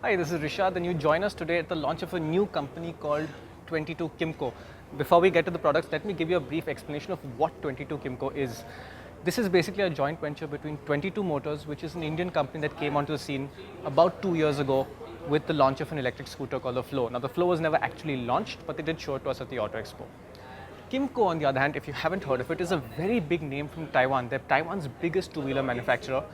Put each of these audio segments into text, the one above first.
Hi, this is Rishad, and you join us today at the launch of a new company called 22 Kimco. Before we get to the products, let me give you a brief explanation of what 22 Kimco is. This is basically a joint venture between 22 Motors, which is an Indian company that came onto the scene about 2 years ago with the launch of an electric scooter called the Flow. Now, the Flow was never actually launched, but they did show it to us at the Auto Expo. Kimco, on the other hand, if you haven't heard of it, is a very big name from Taiwan. They're Taiwan's biggest two-wheeler manufacturer.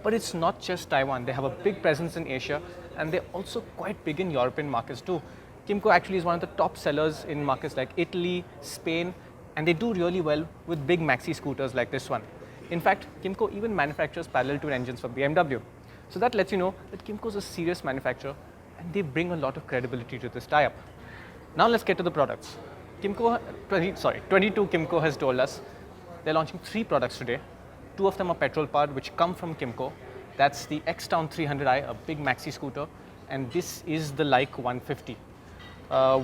But it's not just Taiwan. They have a big presence in Asia, and they're also quite big in European markets too. Kimco actually is one of the top sellers in markets like Italy, Spain, and they do really well with big maxi scooters like this one. In fact, Kimco even manufactures parallel twin engines for BMW. So that lets you know that Kimco is a serious manufacturer, and they bring a lot of credibility to this tie-up. Now let's get to the products. 22 Kimco has told us they're launching 3 products today. 2 of them are petrol powered, which come from Kimco. That's the X-Town 300i, a big maxi scooter, and this is the Like 150.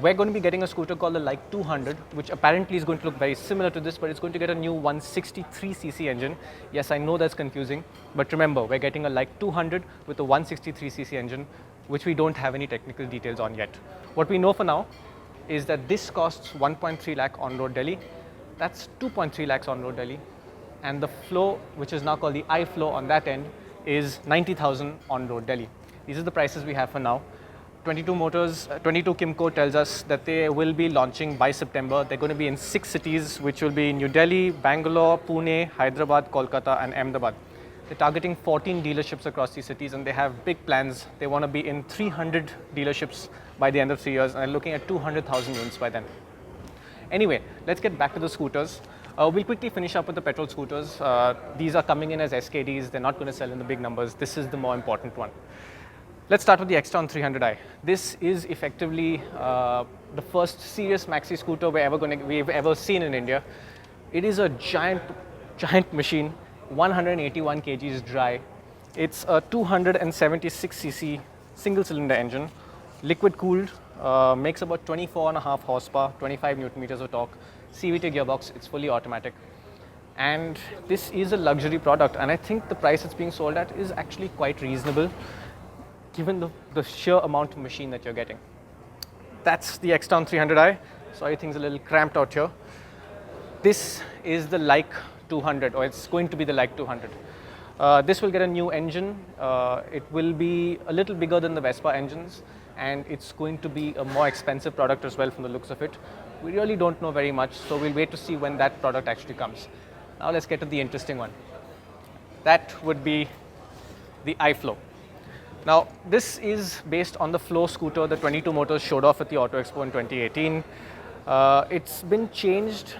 We're going to be getting a scooter called the Like 200, which apparently is going to look very similar to this, but it's going to get a new 163cc engine. Yes, I know that's confusing, but remember, we're getting a Like 200 with a 163cc engine, which we don't have any technical details on yet. What we know for now is that this costs 1.3 lakh on-road Delhi. That's 2.3 lakhs on-road Delhi. And the Flow, which is now called the iFlow on that end, is 90,000 on-road Delhi. These are the prices we have for now. 22 Kimco tells us that they will be launching by September. They're going to be in 6 cities, which will be New Delhi, Bangalore, Pune, Hyderabad, Kolkata, and Ahmedabad. They're targeting 14 dealerships across these cities, and they have big plans. They want to be in 300 dealerships by the end of 3 years, and they're looking at 200,000 units by then. Anyway, let's get back to the scooters. We'll quickly finish up with the petrol scooters. These are coming in as SKDs. They're not going to sell in the big numbers. This is the more important one. Let's start with the X-Town 300i. This is effectively the first serious maxi scooter we've ever seen in India. It is a giant machine, 181 kgs dry. It's a 276cc single-cylinder engine, liquid cooled, makes about 24.5 horsepower, 25 newton meters of torque. CVT gearbox, it's fully automatic. And this is a luxury product, and I think the price it's being sold at is actually quite reasonable given the sheer amount of machine that you're getting. That's the X-Town 300i. Sorry, things a little cramped out here. This is the Like 200, or it's going to be the Like 200. This will get a new engine. It will be a little bigger than the Vespa engines, and it's going to be a more expensive product as well from the looks of it. We really don't know very much, so we'll wait to see when that product actually comes. Now let's get to the interesting one. That would be the iFlow. Now, this is based on the Flow scooter that 22 Motors showed off at the Auto Expo in 2018. It's been changed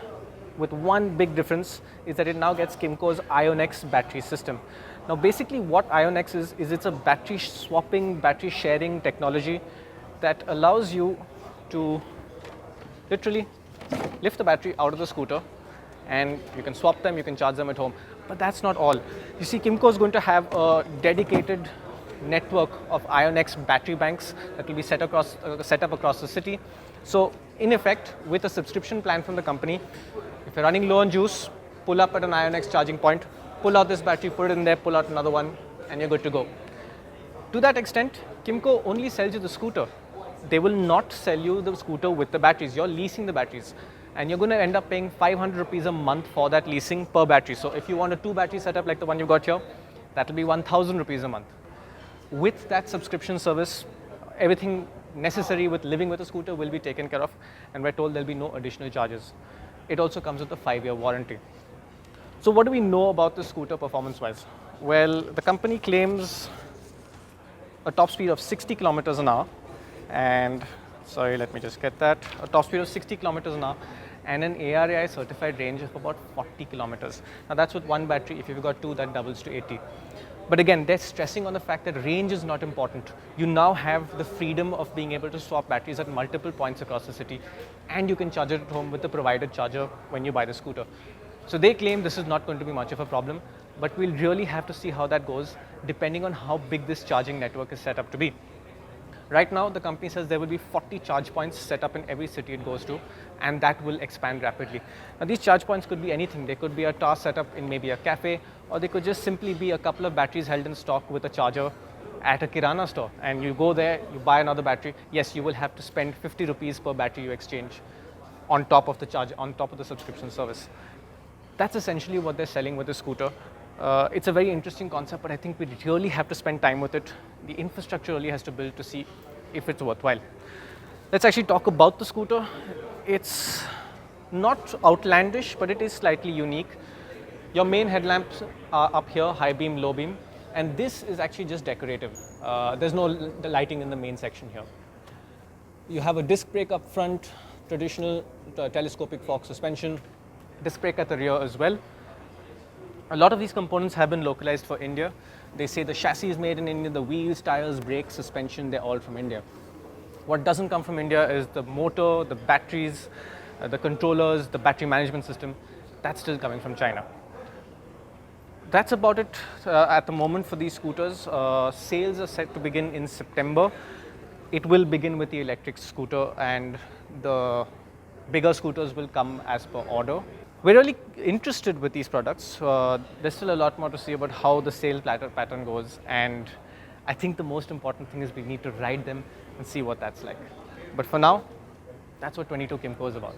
with one big difference, is that it now gets Kimco's IONX battery system. Now, basically what IONX is it's a battery swapping, battery sharing technology that allows you to literally lift the battery out of the scooter, and you can swap them, you can charge them at home. But that's not all. You see, Kimco is going to have a dedicated network of IONX battery banks that will be set up across the city. So in effect, with a subscription plan from the company, if you're running low on juice, pull up at an IONX charging point, pull out this battery, put it in there, pull out another one, and you're good to go. To that extent, Kimco only sells you the scooter. They will not sell you the scooter with the batteries. You're leasing the batteries, and you're going to end up paying 500 rupees a month for that leasing per battery. So if you want a 2-battery setup like the one you got here, that will be 1,000 rupees a month. With that subscription service, everything necessary with living with a scooter will be taken care of, and we're told there'll be no additional charges. It also comes with a 5-year warranty. So what do we know about the scooter performance-wise? Well, the company claims a top speed of 60 kilometers an hour, and sorry, let me just get that. A top speed of 60 kilometers an hour and an ARAI certified range of about 40 kilometers. Now that's with one battery. If you've got 2, that doubles to 80. But again, they're stressing on the fact that range is not important. You now have the freedom of being able to swap batteries at multiple points across the city, and you can charge it at home with the provided charger when you buy the scooter. So they claim this is not going to be much of a problem, but we'll really have to see how that goes depending on how big this charging network is set up to be. Right now, the company says there will be 40 charge points set up in every city it goes to, and that will expand rapidly. Now, these charge points could be anything. They could be a task set up in maybe a cafe, or they could just simply be a couple of batteries held in stock with a charger at a Kirana store. And you go there, you buy another battery. Yes, you will have to spend 50 rupees per battery you exchange on top of the charge, on top of the subscription service. That's essentially what they're selling with the scooter. It's a very interesting concept, but I think we really have to spend time with it. The infrastructure really has to build to see if it's worthwhile. Let's actually talk about the scooter. It's not outlandish, but it is slightly unique. Your main headlamps are up here, high beam, low beam, and this is actually just decorative. There's no lighting in the main section here. You have a disc brake up front, traditional telescopic fork suspension, disc brake at the rear as well. A lot of these components have been localized for India. They say the chassis is made in India, the wheels, tires, brakes, suspension, they're all from India. What doesn't come from India is the motor, the batteries, the controllers, the battery management system. That's still coming from China. That's about it at the moment for these scooters. Sales are set to begin in September. It will begin with the electric scooter, and the bigger scooters will come as per order. We're really interested with these products. There's still a lot more to see about how the sales pattern goes, and I think the most important thing is we need to ride them and see what that's like. But for now, that's what 22 Kymco is about.